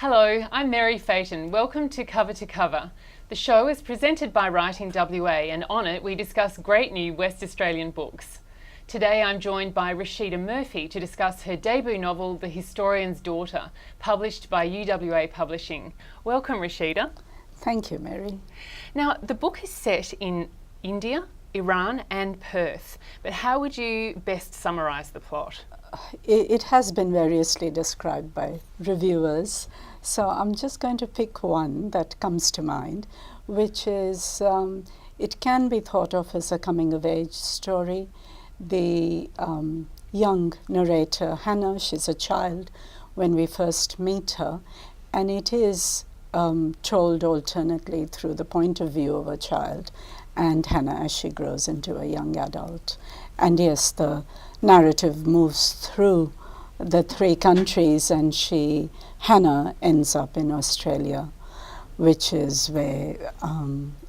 Hello, I'm Meri Fatin. Welcome to Cover to Cover. The show is presented by Writing WA, and on it we discuss great new West Australian books. Today I'm joined by Rashida Murphy to discuss her debut novel, The Historian's Daughter, published by UWA Publishing. Welcome, Rashida. Thank you, Meri. Now, the book is set in India, Iran and Perth, but how would you best summarise the plot? It has been variously described by reviewers, so I'm just going to pick one that comes to mind, which is it can be thought of as a coming-of-age story. The young narrator, Hannah, she's a child when we first meet her, and it is told alternately through the point of view of a child and Hannah as she grows into a young adult. And yes, the narrative moves through the three countries, and Hannah ends up in Australia, which is where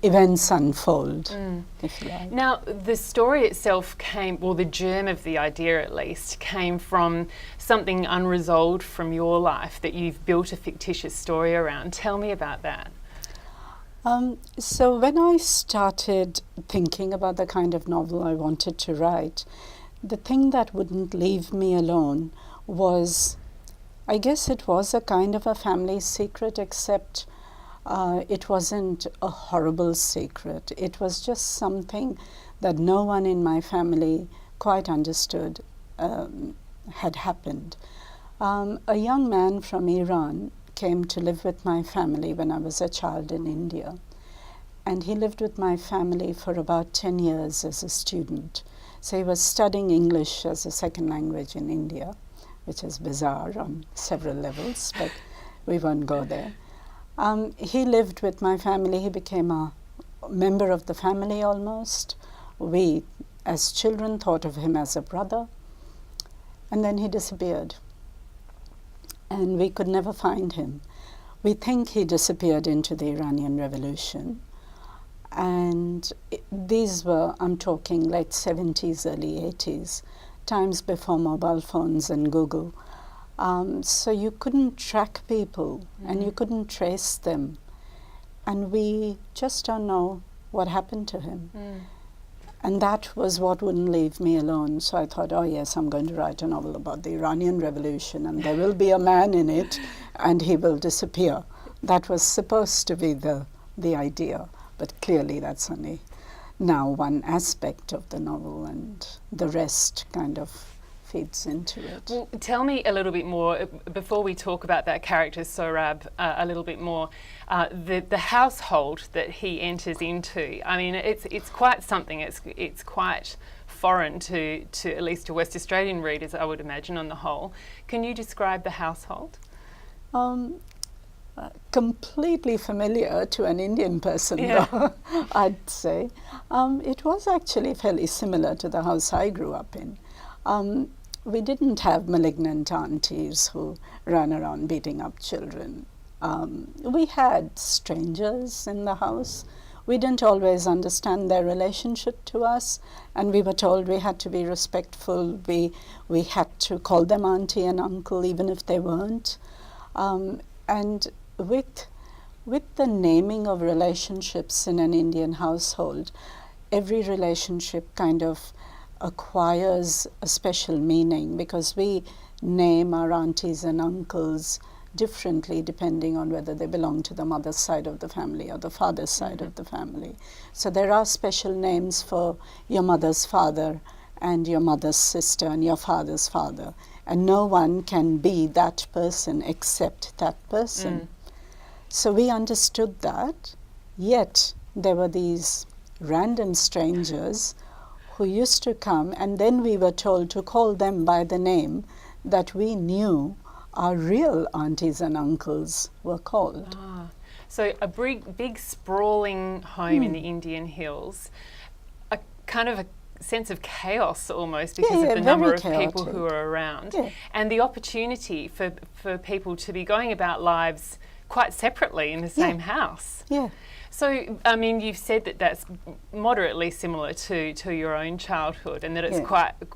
events unfold, if you like. Now, the story itself the germ of the idea at least, came from something unresolved from your life that you've built a fictitious story around. Tell me about that. So when I started thinking about the kind of novel I wanted to write, the thing that wouldn't leave me alone was, I guess it was a kind of a family secret, except it wasn't a horrible secret. It was just something that no one in my family quite understood had happened. A young man from Iran came to live with my family when I was a child in India. And he lived with my family for about 10 years as a student. So he was studying English as a second language in India, which is bizarre on several levels, but we won't go there. He lived with my family. He became a member of the family almost. We, as children, thought of him as a brother. And then he disappeared. And we could never find him. We think he disappeared into the Iranian Revolution. And these were, I'm talking late 70s, early 80s, times before mobile phones and Google. So you couldn't track people and you couldn't trace them. And we just don't know what happened to him. And that was what wouldn't leave me alone. So I thought, oh yes, I'm going to write a novel about the Iranian Revolution, and there will be a man in it and he will disappear. That was supposed to be the idea. But clearly that's only now one aspect of the novel, and the rest kind of feeds into it. Well, tell me a little bit more, before we talk about that character, Sohrab, a little bit more, the household that he enters into. I mean, it's quite something. It's quite foreign to at least to West Australian readers, I would imagine, on the whole. Can you describe the household? Completely familiar to an Indian person, though, I'd say. It was actually fairly similar to the house I grew up in. We didn't have malignant aunties who ran around beating up children. We had strangers in the house. We didn't always understand their relationship to us, and we were told we had to be respectful. We had to call them auntie and uncle even if they weren't. And with the naming of relationships in an Indian household, every relationship kind of acquires a special meaning, because we name our aunties and uncles differently depending on whether they belong to the mother's side of the family or the father's side of the family. So there are special names for your mother's father and your mother's sister and your father's father, and no one can be that person except that person. So we understood that, yet there were these random strangers who used to come, and then we were told to call them by the name that we knew our real aunties and uncles were called. So a big sprawling home in the Indian hills, a kind of a sense of chaos almost because of the number of people who are around, and the opportunity for people to be going about lives quite separately in the same house. Yeah. So, I mean, you've said that that's moderately similar to your own childhood, and that it's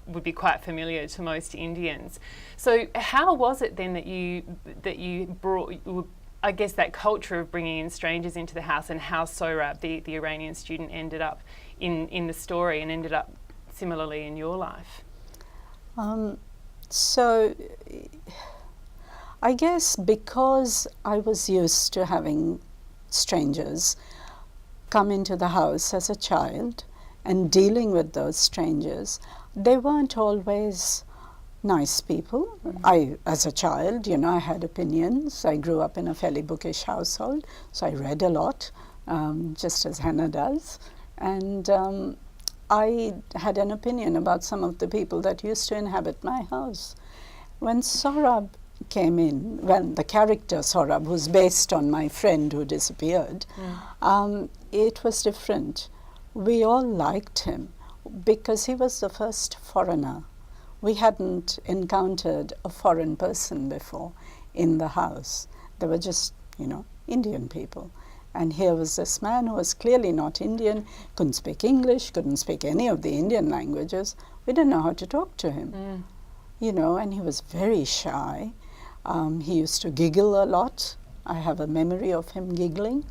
would be quite familiar to most Indians. So, how was it then that you brought, I guess, that culture of bringing in strangers into the house, and how Sohrab, the Iranian student, ended up in the story and ended up similarly in your life? So, I guess because I was used to having strangers come into the house as a child and dealing with those strangers, they weren't always nice people. I, as a child, I had opinions. I grew up in a fairly bookish household, so I read a lot, just as Hannah does. And I had an opinion about some of the people that used to inhabit my house. When Sohrab came in, when the character Sohrab, who's based on my friend who disappeared, it was different. We all liked him because he was the first foreigner. We hadn't encountered a foreign person before in the house. They were just, Indian people. And here was this man who was clearly not Indian, couldn't speak English, couldn't speak any of the Indian languages. We didn't know how to talk to him, and he was very shy. He used to giggle a lot. I have a memory of him giggling.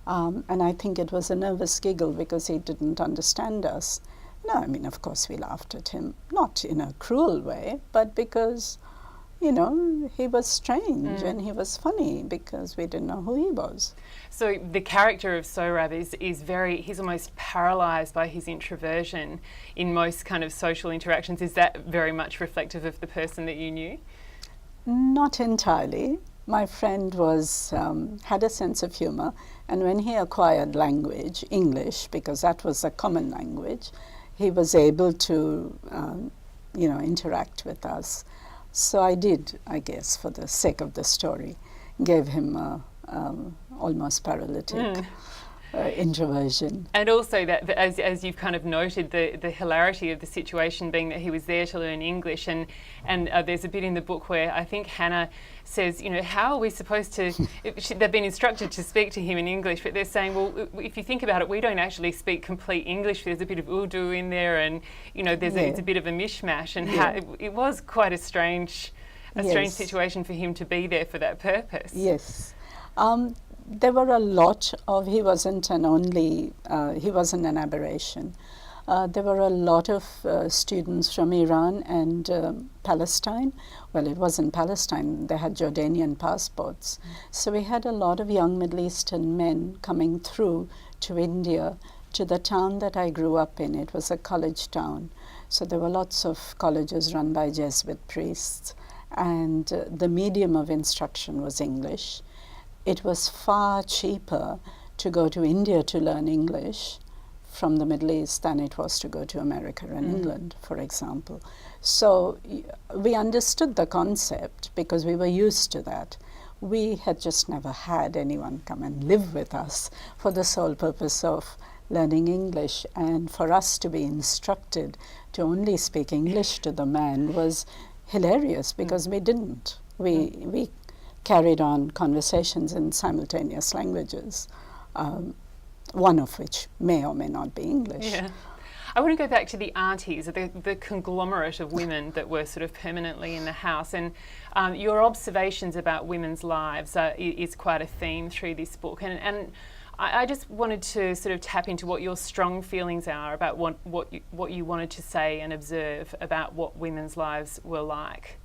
And I think it was a nervous giggle because he didn't understand us. No, I mean, of course we laughed at him, not in a cruel way, but because, he was strange and he was funny because we didn't know who he was. So the character of Sohrab he's almost paralysed by his introversion in most kind of social interactions. Is that very much reflective of the person that you knew? Not entirely. My friend had a sense of humour, and when he acquired language, English, because that was a common language, he was able to, interact with us. So I did, I guess, for the sake of the story, gave him almost paralytic introversion. And also that, as you've kind of noted, the hilarity of the situation being that he was there to learn English, and there's a bit in the book where I think Hannah says, how are we supposed to, they've been instructed to speak to him in English, but they're saying, well, if you think about it, we don't actually speak complete English. There's a bit of Urdu in there, and, it's a bit of a mishmash, and it was quite a strange situation for him to be there for that purpose. Yes. There were a lot of, he wasn't an aberration. There were a lot of students from Iran and Palestine. Well, it wasn't Palestine, they had Jordanian passports. So we had a lot of young Middle Eastern men coming through to India, to the town that I grew up in. It was a college town. So there were lots of colleges run by Jesuit priests, and the medium of instruction was English. It was far cheaper to go to India to learn English from the Middle East than it was to go to America and England, for example. So we understood the concept because we were used to that. We had just never had anyone come and live with us for the sole purpose of learning English. And for us to be instructed to only speak English to the man was hilarious because we didn't. We carried on conversations in simultaneous languages, one of which may or may not be English. Yeah. I want to go back to the aunties, the conglomerate of women that were sort of permanently in the house, and your observations about women's lives is quite a theme through this book, and I just wanted to sort of tap into what your strong feelings are about what you wanted to say and observe about what women's lives were like.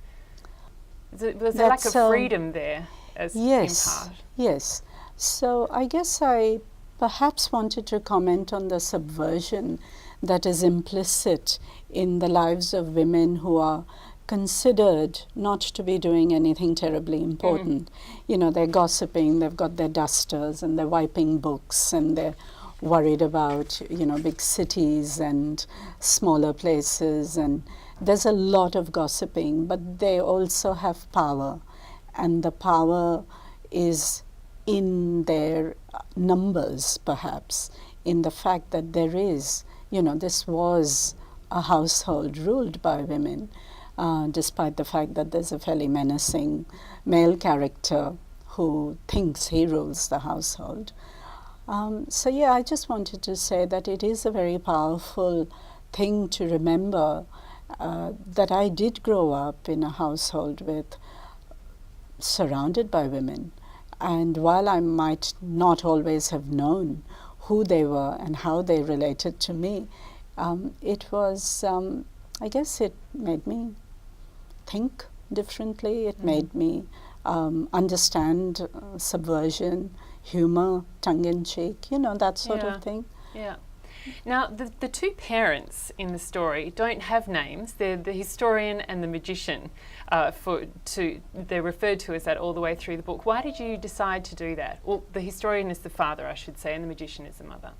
Was there lack of freedom there as in part? Yes. So I guess I perhaps wanted to comment on the subversion that is implicit in the lives of women who are considered not to be doing anything terribly important. They're gossiping, they've got their dusters and they're wiping books, and they're worried about, big cities and smaller places, and there's a lot of gossiping, but they also have power, and the power is in their numbers, perhaps, in the fact that there is, this was a household ruled by women, despite the fact that there's a fairly menacing male character who thinks he rules the household. So yeah, I just wanted to say that it is a very powerful thing to remember that I did grow up in a household surrounded by women. And while I might not always have known who they were and how they related to me, it was, I guess it made me think differently. It made me understand subversion, humor, tongue-in-cheek, that sort of thing. Yeah. Now, the two parents in the story don't have names. They're the historian and the magician. They're referred to as that all the way through the book. Why did you decide to do that? Well, the historian is the father, I should say, and the magician is the mother.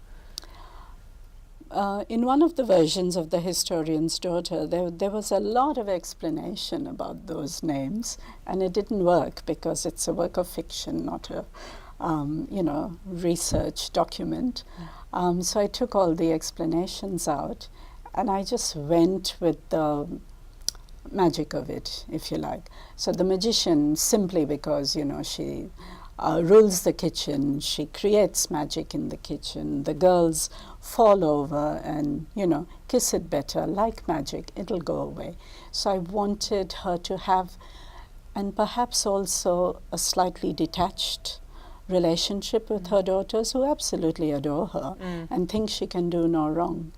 In one of the versions of The Historian's Daughter, there was a lot of explanation about those names, and it didn't work because it's a work of fiction, not a research document. So I took all the explanations out, and I just went with the magic of it, if you like. So the magician, simply because, she rules the kitchen, she creates magic in the kitchen. The girls fall over and, kiss it better, like magic, it'll go away. So I wanted her to have, and perhaps also a slightly detached relationship with her daughters, who absolutely adore her and think she can do no wrong.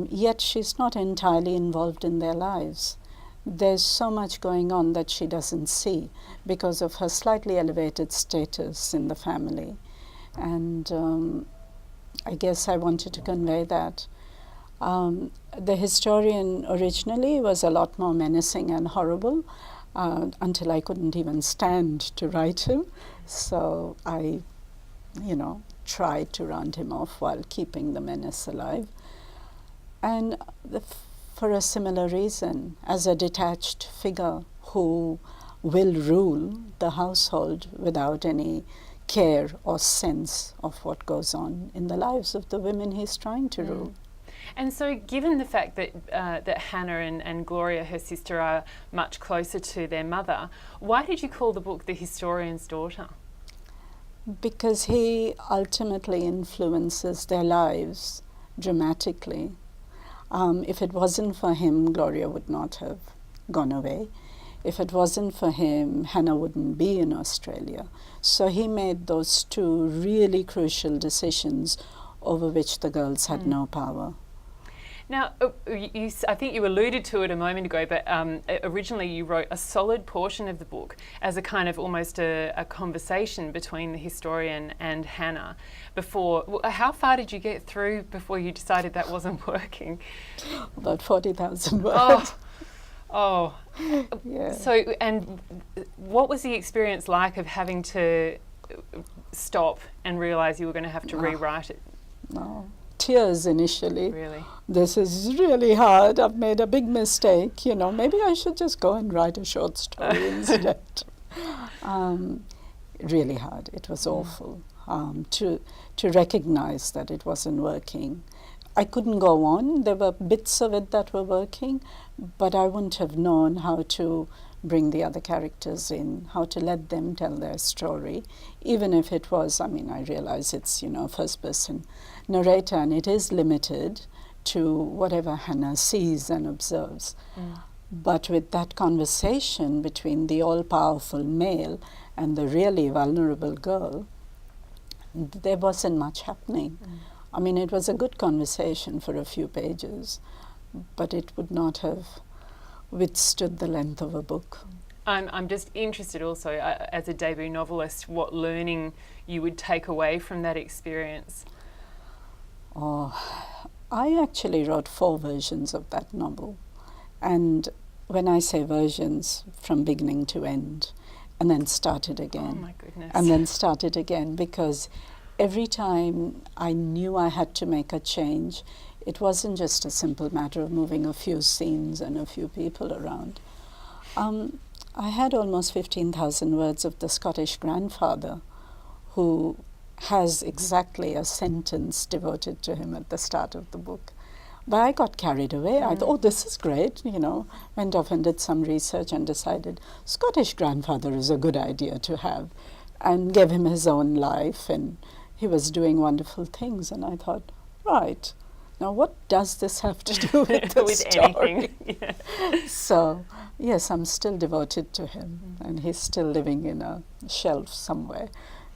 Yet she's not entirely involved in their lives. There's so much going on that she doesn't see because of her slightly elevated status in the family. And I guess I wanted to convey that. The historian originally was a lot more menacing and horrible, until I couldn't even stand to write him. So I, tried to round him off while keeping the menace alive. And for a similar reason, as a detached figure who will rule the household without any care or sense of what goes on in the lives of the women he's trying to rule. And so, given the fact that that Hannah and Gloria, her sister, are much closer to their mother, why did you call the book The Historian's Daughter? Because he ultimately influences their lives dramatically. If it wasn't for him, Gloria would not have gone away. If it wasn't for him, Hannah wouldn't be in Australia. So he made those two really crucial decisions over which the girls had no power. Now, I think you alluded to it a moment ago, but originally you wrote a solid portion of the book as a kind of almost a conversation between the historian and Hannah. How far did you get through before you decided that wasn't working? About 40,000 words. Oh. Yeah. So, and what was the experience like of having to stop and realise you were going to have to rewrite it? No. Tears initially. Really? This is really hard. I've made a big mistake. Maybe I should just go and write a short story instead. Really hard. It was awful to recognize that it wasn't working. I couldn't go on. There were bits of it that were working, but I wouldn't have known how to bring the other characters in, how to let them tell their story, even if it was, I realize it's, first-person narrator, and it is limited to whatever Hannah sees and observes. But with that conversation between the all-powerful male and the really vulnerable girl, there wasn't much happening. It was a good conversation for a few pages, but it would not have withstood the length of a book. I'm just interested also, as a debut novelist, what learning you would take away from that experience. I actually wrote 4 versions of that novel. And when I say versions, from beginning to end, and then started again. Oh my goodness. And then started again, because every time I knew I had to make a change, it wasn't just a simple matter of moving a few scenes and a few people around. I had almost 15,000 words of the Scottish grandfather, who has exactly a sentence devoted to him at the start of the book. But I got carried away. I thought, oh, this is great, you know. Went off and did some research and decided Scottish grandfather is a good idea to have, and gave him his own life, and he was doing wonderful things. And I thought, right, now what does this have to do with the story? Anything. Yeah. So, yes, I'm still devoted to him, and he's still living in a shelf somewhere.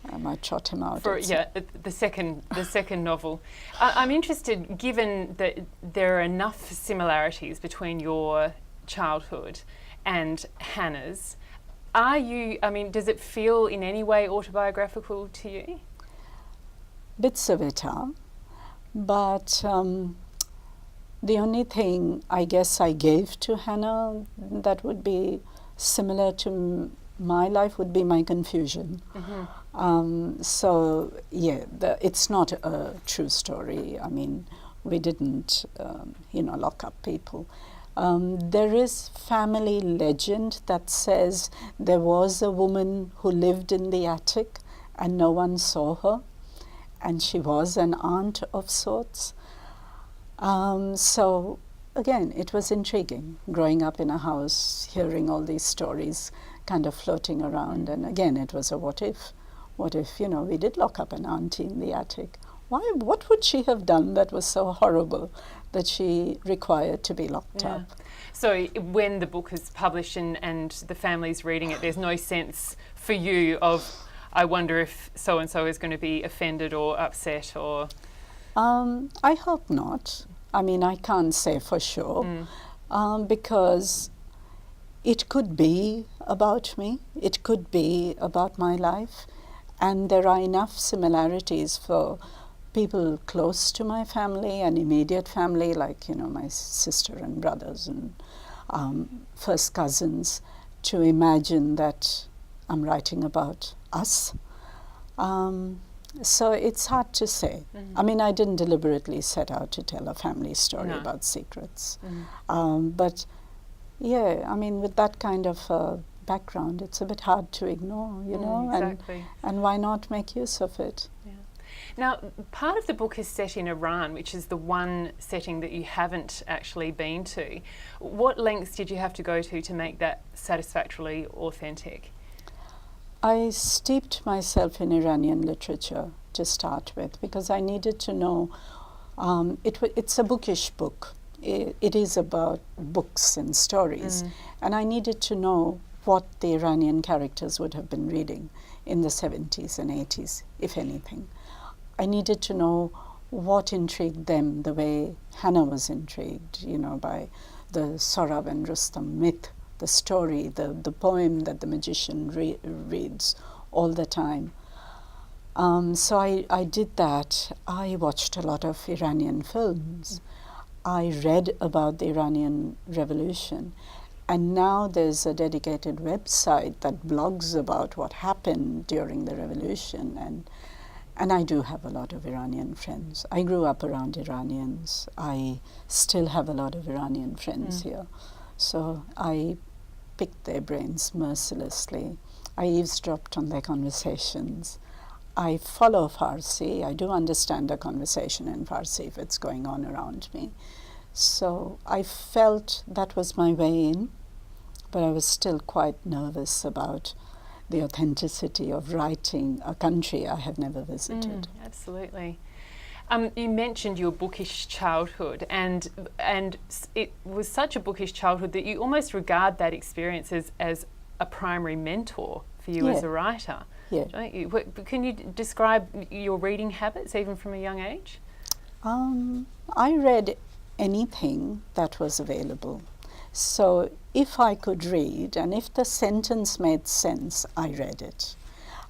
I might trot him out. The second novel. I'm interested, given that there are enough similarities between your childhood and Hannah's. Does it feel in any way autobiographical to you? Bits of it are, but the only thing I guess I gave to Hannah that would be similar to my life would be my confusion. So, yeah, it's not a true story. I mean, we didn't, lock up people. There is family legend that says there was a woman who lived in the attic and no one saw her, and she was an aunt of sorts. So, again, it was intriguing, growing up in a house, hearing all these stories kind of floating around. And again, it was a what if. What if, we did lock up an auntie in the attic? Why? What would she have done that was so horrible that she required to be locked up? So when the book is published and the family's reading it, there's no sense for you of, I wonder if so-and-so is going to be offended or upset or... I hope not. I mean, I can't say for sure because it could be about me. It could be about my life. And there are enough similarities for people close to my family and immediate family, like, my sister and brothers and first cousins, to imagine that I'm writing about us. So it's hard to say. I mean, I didn't deliberately set out to tell a family story about secrets. But, yeah, I mean, with that kind of background, it's a bit hard to ignore, exactly. and why not make use of it? Yeah. Now, part of the book is set in Iran, which is the one setting that you haven't actually been to. What lengths did you have to go to make that satisfactorily authentic? I steeped myself in Iranian literature to start with because I needed to know. It's a bookish book. It is about books and stories, and I needed to know what the Iranian characters would have been reading in the 70s and 80s, if anything. I needed to know what intrigued them the way Hannah was intrigued, by the Sohrab and Rustam myth, the story, the poem that the magician reads all the time. So I did that. I watched a lot of Iranian films. I read about the Iranian Revolution. And now there's a dedicated website that blogs about what happened during the revolution. And I do have a lot of Iranian friends. I grew up around Iranians. I still have a lot of Iranian friends here. So I picked their brains mercilessly. I eavesdropped on their conversations. I follow Farsi. I do understand a conversation in Farsi if it's going on around me. So I felt that was my way in, but I was still quite nervous about the authenticity of writing a country I have never visited. Absolutely. You mentioned your bookish childhood, and it was such a bookish childhood that you almost regard that experience as a primary mentor for you as a writer. Yeah. Don't you? Can you describe your reading habits even from a young age? I read anything that was available. So if I could read, and if the sentence made sense, I read it.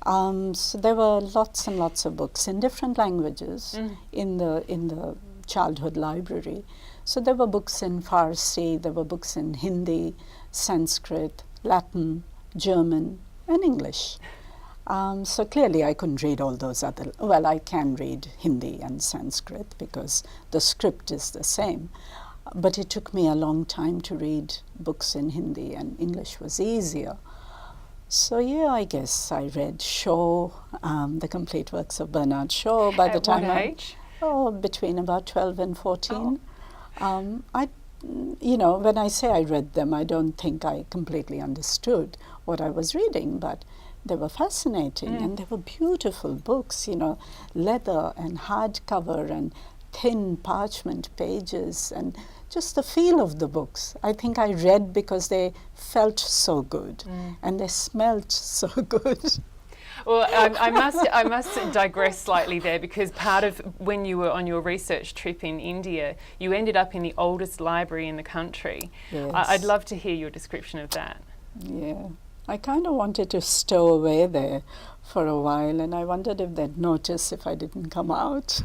So there were lots and lots of books in different languages in the childhood library. So there were books in Farsi, there were books in Hindi, Sanskrit, Latin, German, and English. So clearly I couldn't read all those other, I can read Hindi and Sanskrit because the script is the same. But it took me a long time to read books in Hindi, and English was easier. So I guess I read Shaw, the complete works of Bernard Shaw by the time At what age? between about 12 and 14. When I say I read them, I don't think I completely understood what I was reading, but they were fascinating and they were beautiful books, leather and hardcover and thin parchment pages and just the feel of the books. I think I read because they felt so good and they smelt so good. Well, I must digress slightly there, because part of when you were on your research trip in India, you ended up in the oldest library in the country. Yes. I'd love to hear your description of that. Yeah, I kind of wanted to stow away there for a while, and I wondered if they'd notice if I didn't come out.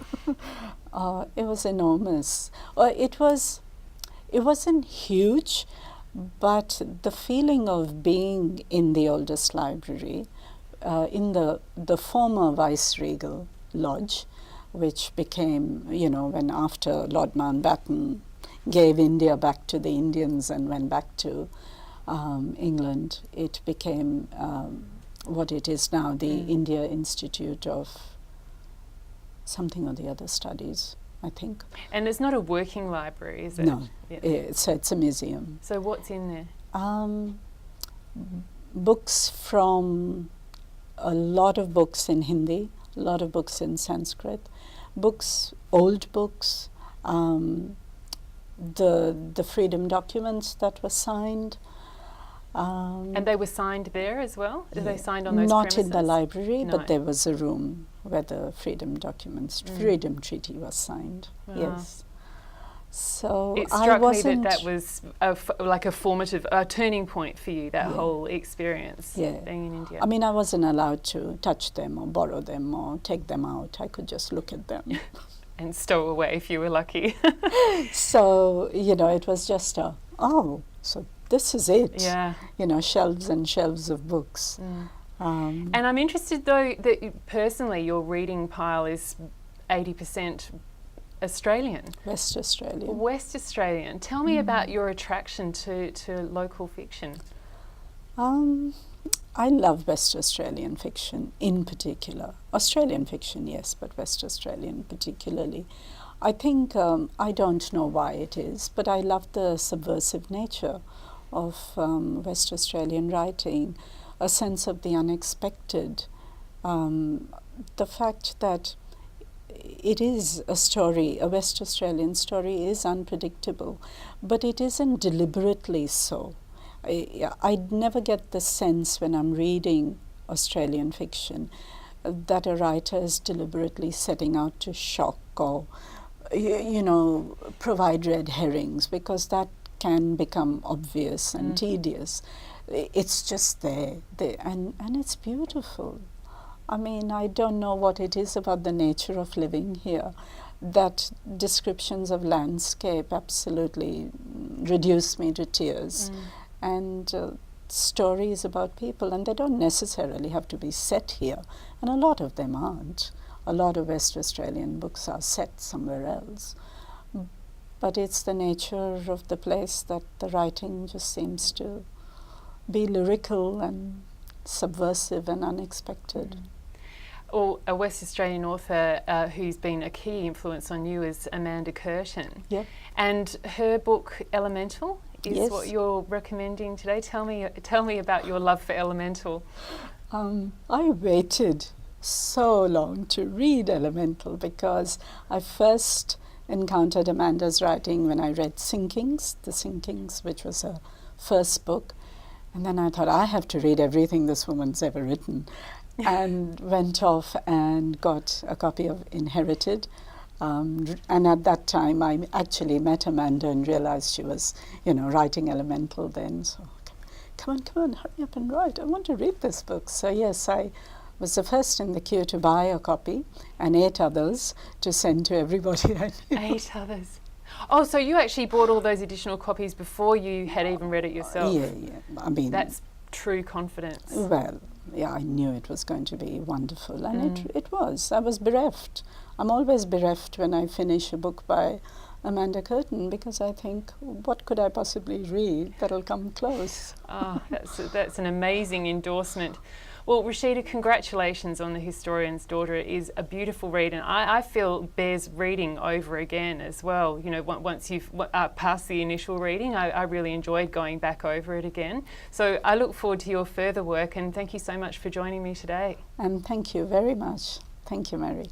It was enormous. It wasn't huge, but the feeling of being in the oldest library, in the former Viceregal Lodge, which became, when after Lord Mountbatten gave India back to the Indians and went back to England, it became what it is now, the India Institute of something or the other studies, I think. And it's not a working library, is it? No, Yeah. it's a museum. So what's in there? Books from a lot of books in Hindi, a lot of books in Sanskrit, old books, the freedom documents that were signed. And they were signed there as well? Are they signed on those Not premises? in the library, No. but there was a room where the freedom treaty was signed. Wow. Yes. So It I struck me wasn't. that was like a formative, turning point for you, that whole experience being in India. I mean, I wasn't allowed to touch them or borrow them or take them out. I could just look at them. And stow away if you were lucky. So, it was just so this is it. Yeah. Shelves and shelves of books. And I'm interested, though, that personally your reading pile is 80% Australian. West Australian. West Australian. Tell me about your attraction to local fiction. I love West Australian fiction in particular. Australian fiction, yes, but West Australian particularly. I think, I don't know why it is, but I love the subversive nature of West Australian writing, a sense of the unexpected, the fact that it is a story, a West Australian story is unpredictable, but it isn't deliberately so. I'd never get the sense when I'm reading Australian fiction that a writer is deliberately setting out to shock or, provide red herrings, because that can become obvious and tedious. It's just there, and it's beautiful. I mean, I don't know what it is about the nature of living here that descriptions of landscape absolutely reduce me to tears. And stories about people, and they don't necessarily have to be set here, and a lot of them aren't. A lot of West Australian books are set somewhere else. But it's the nature of the place that the writing just seems to be lyrical and subversive and unexpected. Or a West Australian author who's been a key influence on you is Amanda Curtin. Yeah. And her book Elemental is what you're recommending today. Tell me about your love for Elemental. I waited so long to read Elemental because I first encountered Amanda's writing when I read The Sinkings, which was her first book. And then I thought, I have to read everything this woman's ever written. And went off and got a copy of Inherited. And at that time, I actually met Amanda and realized she was, writing Elemental then. So, come on, hurry up and write. I want to read this book. So yes, I was the first in the queue to buy a copy and 8 others to send to everybody I knew. 8 others. Oh, so you actually bought all those additional copies before you had even read it yourself? Yeah. I mean, that's true confidence. Well, yeah, I knew it was going to be wonderful, and it was. I was bereft. I'm always bereft when I finish a book by Amanda Curtin, because I think, what could I possibly read that'll come close? Oh, that's an amazing endorsement. Well, Rashida, congratulations on The Historian's Daughter. It is a beautiful read, and I feel bears reading over again as well. You know, once you've passed the initial reading, I really enjoyed going back over it again. So I look forward to your further work, and thank you so much for joining me today. And thank you very much. Thank you, Meri.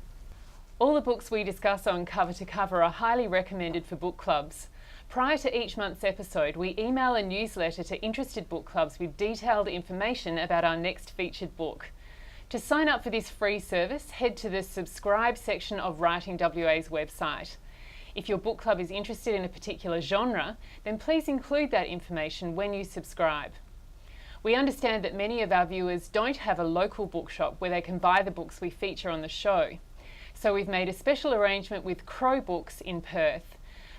All the books we discuss on Cover to Cover are highly recommended for book clubs. Prior to each month's episode, we email a newsletter to interested book clubs with detailed information about our next featured book. To sign up for this free service, head to the subscribe section of Writing WA's website. If your book club is interested in a particular genre, then please include that information when you subscribe. We understand that many of our viewers don't have a local bookshop where they can buy the books we feature on the show. So we've made a special arrangement with Crow Books in Perth.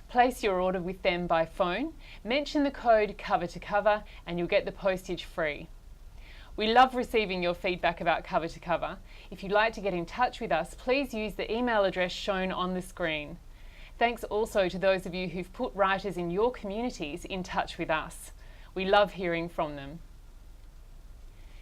Place your order with them by phone, mention the code Cover to Cover, and you'll get the postage free. We love receiving your feedback about Cover to Cover. If you'd like to get in touch with us, please use the email address shown on the screen. Thanks also to those of you who've put writers in your communities in touch with us. We love hearing from them.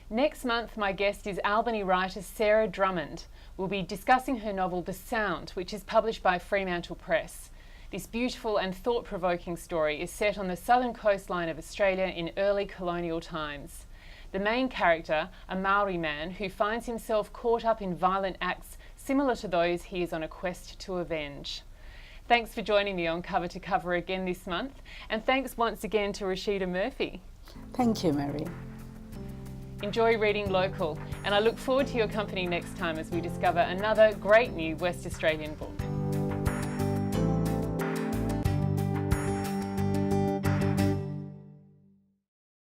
Next month, my guest is Albany writer Sarah Drummond. We'll be discussing her novel The Sound, which is published by Fremantle Press. This beautiful and thought-provoking story is set on the southern coastline of Australia in early colonial times. The main character, a Maori man who finds himself caught up in violent acts similar to those he is on a quest to avenge. Thanks for joining me on Cover to Cover again this month, and thanks once again to Rashida Murphy. Thank you, Meri. Enjoy reading local, and I look forward to your company next time as we discover another great new West Australian book.